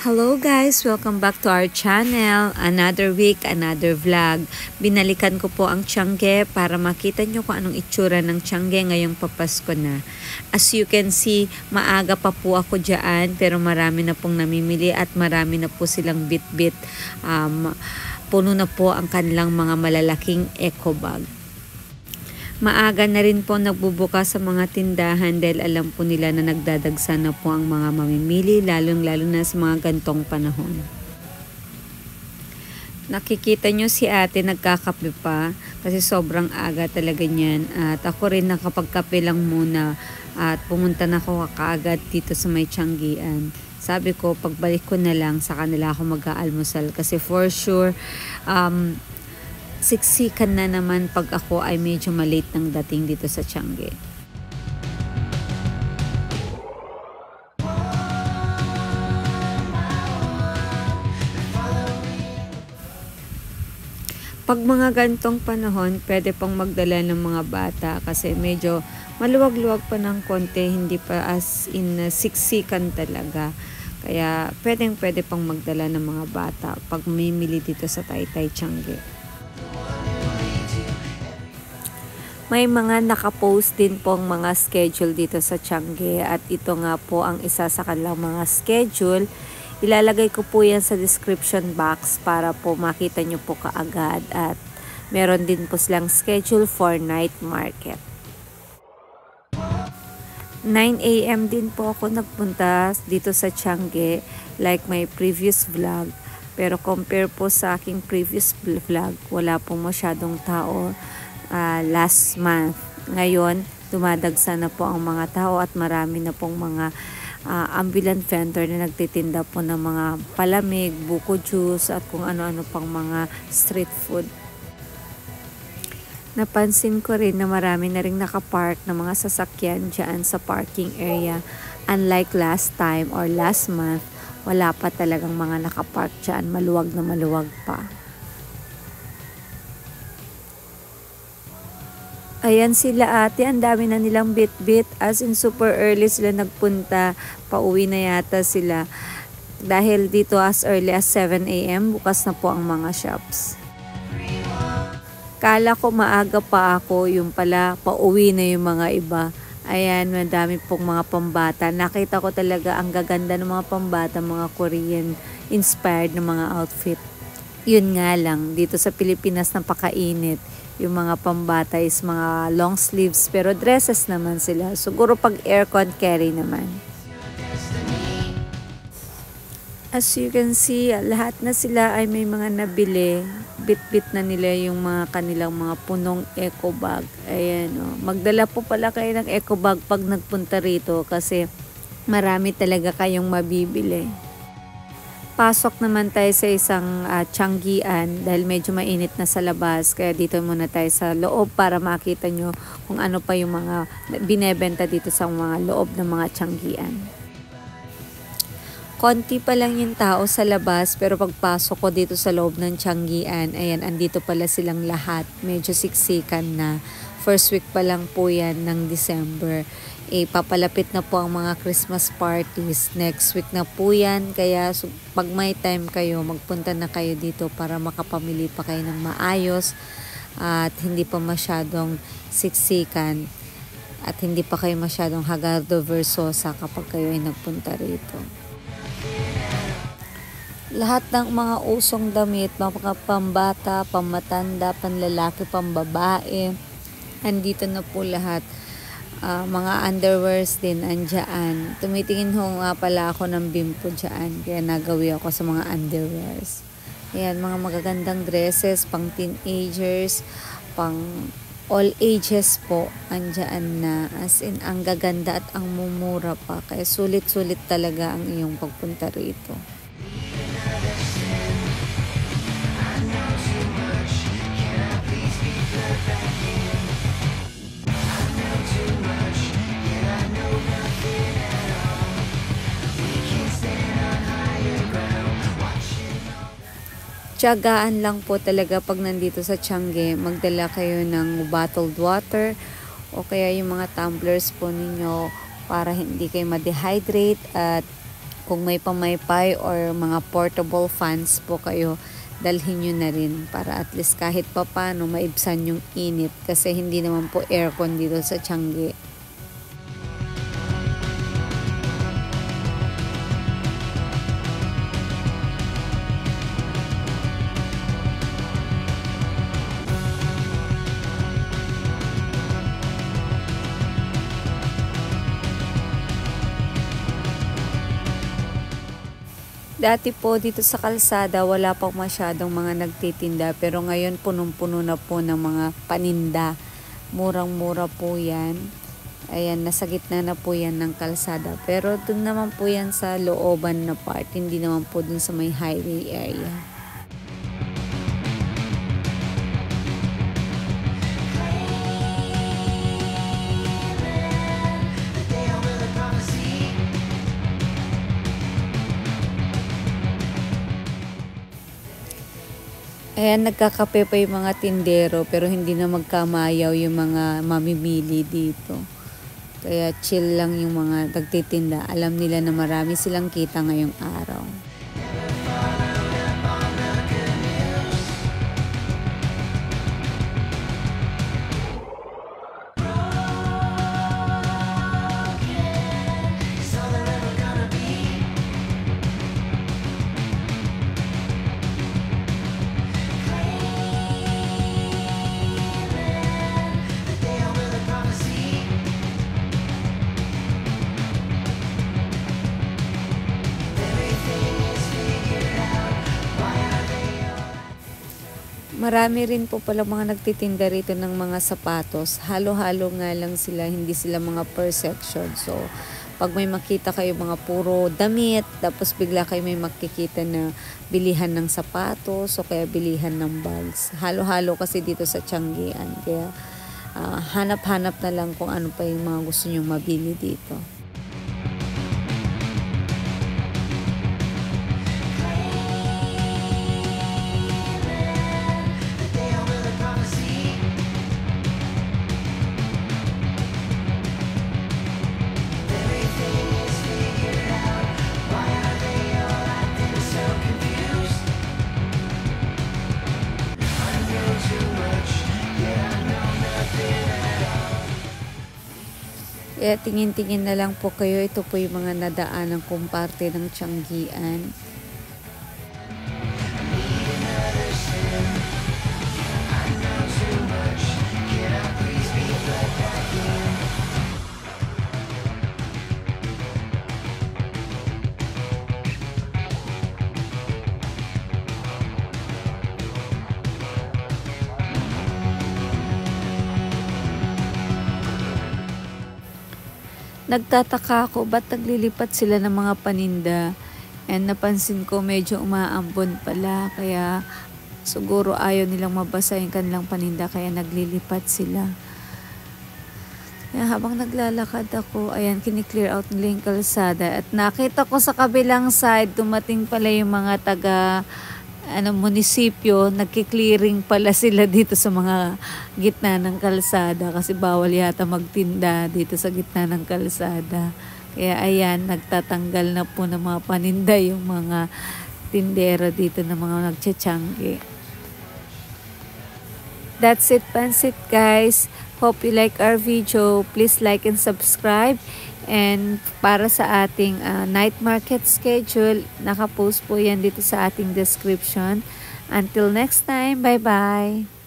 Hello guys! Welcome back to our channel. Another week, another vlog. Binalikan ko po ang Tiangge para makita nyo kung anong itsura ng Tiangge ngayong papasko na. As you can see, maaga pa po ako dyan pero marami na pong namimili at marami na po silang bit-bit. Puno na po ang kanilang mga malalaking eco bag. Maaga na rin po nagbubukas sa mga tindahan dahil alam po nila na nagdadagsa na po ang mga mamimili, lalong-lalo na sa mga gantong panahon. Nakikita nyo si ate nagkakape pa kasi sobrang aga talaga niyan. At ako rin nakapagkape lang muna at pumunta na ako kaagad dito sa may Tianggian. Sabi ko pagbalik ko na lang sa kanila ako mag-aalmusal kasi for sure siksikan na naman pag ako ay medyo malate ng dating dito sa Tiangge. Pag mga gantong panahon, pwede pang magdala ng mga bata kasi medyo maluwag-luwag pa ng konti, hindi pa as in siksikan talaga. Kaya pwede pang magdala ng mga bata pag mamimili dito sa Taytay Tiangge. May mga nakapost din pong mga schedule dito sa Tiangge at ito nga po ang isa sa kanilang mga schedule. Ilalagay ko po yan sa description box para po makita nyo po kaagad at meron din po silang schedule for night market. 9 AM din po ako nagpunta dito sa Tiangge like my previous vlog. Pero compare po sa aking previous vlog, wala pong masyadong tao. Last month. Ngayon, dumadagsa na po ang mga tao at marami na pong mga ambulant vendor na nagtitinda po ng mga palamig, buko juice at kung ano-ano pang mga street food. Napansin ko rin na marami na rin nakapark na mga sasakyan dyan sa parking area. Unlike last time or last month, wala pa talagang mga nakapark dyan. Maluwag na maluwag pa. Ayan sila ate, ang dami na nilang bit-bit. As in super early sila nagpunta. Pauwi na yata sila. Dahil dito as early as 7 AM, bukas na po ang mga shops. Kala ko maaga pa ako, yung pala pauwi na yung mga iba. Ayan, madami pong mga pambata. Nakita ko talaga ang gaganda ng mga pambata, mga Korean inspired na mga outfit. Yun nga lang, dito sa Pilipinas napakainit. Yung mga pambata is mga long sleeves pero dresses naman sila. Siguro pag aircon carry naman. As you can see, lahat na sila ay may mga nabili. Bit-bit na nila yung mga kanilang mga punong eco bag. Ayan o. Magdala po pala kayo ng eco bag pag nagpunta rito kasi marami talaga kayong mabibili. Pasok naman tayo sa isang Tianggian dahil medyo mainit na sa labas. Kaya dito muna tayo sa loob para makita nyo kung ano pa yung mga binebenta dito sa mga loob ng mga Tianggian. Konti pa lang yung tao sa labas pero pagpasok ko dito sa loob ng Tianggian, ayan, andito pala silang lahat. Medyo siksikan na. First week pa lang po yan ng December. Papalapit na po ang mga Christmas parties. Next week na po yan. Kaya pag may time kayo, magpunta na kayo dito para makapamili pa kayo ng maayos at hindi pa masyadong siksikan at hindi pa kayo masyadong hagardo versosa kapag kayo ay nagpunta rito. Lahat ng mga usong damit, mga pambata, pammatanda, panlalaki, pambabae, andito na po lahat. Mga underwears din andyan. Tumitingin ho nga pala ako ng bimpo dyan. Kaya nagawi ako sa mga underwears. Ayan, mga magagandang dresses, pang teenagers, pang all ages po. Andyan na. As in, ang gaganda at ang mumura pa. Kaya sulit-sulit talaga ang iyong pagpunta rito. Tiyagaan lang po talaga pag nandito sa Tiangge, magdala kayo ng bottled water o kaya yung mga tumblers po ninyo para hindi kayo ma-dehydrate at kung may pamaypay or mga portable fans po kayo, dalhin nyo na rin para at least kahit papano maibsan yung init kasi hindi naman po aircon dito sa Tiangge. Dati po dito sa kalsada wala pang masyadong mga nagtitinda pero ngayon punong-puno na po ng mga paninda. Murang-mura po yan. Ayan, nasa gitna na po yan ng kalsada. Pero dun naman po yan sa looban na part, hindi naman po dun sa may highway area. Ayan, nagkakape pa yung mga tindero pero hindi na magkamayaw yung mga mamimili dito. Kaya chill lang yung mga nagtitinda. Alam nila na marami silang kita ngayong araw. Marami rin po pala mga nagtitinda rito ng mga sapatos. Halo-halo nga lang sila, hindi sila mga per section. So, pag may makita kayo mga puro damit, tapos bigla kayo may makikita na bilihan ng sapatos o kaya bilihan ng bags. Halo-halo kasi dito sa Tianggean. Kaya hanap-hanap na lang kung ano pa yung mga gusto nyong mabili dito. Kaya tingin-tingin na lang po kayo. Ito po yung mga nadaanan kong parte ng Tianggean. Nagtataka ako ba't naglilipat sila ng mga paninda, and napansin ko medyo umaambon pala kaya siguro ayaw nilang mabasa yung kanilang paninda kaya naglilipat sila. Kaya habang naglalakad ako, ayan, kiniklear out nila yung kalsada at nakita ko sa kabilang side dumating pala yung mga taga munisipyo, nagki-clearing pala sila dito sa mga gitna ng kalsada kasi bawal yata magtinda dito sa gitna ng kalsada. Kaya ayan, nagtatanggal na po ng mga paninda yung mga tindera dito ng mga nagtsatsyangge. That's it, Pansit guys. Hope you like our video. Please like and subscribe. And para sa ating night market schedule, nakapost po yan dito sa ating description. Until next time, bye-bye!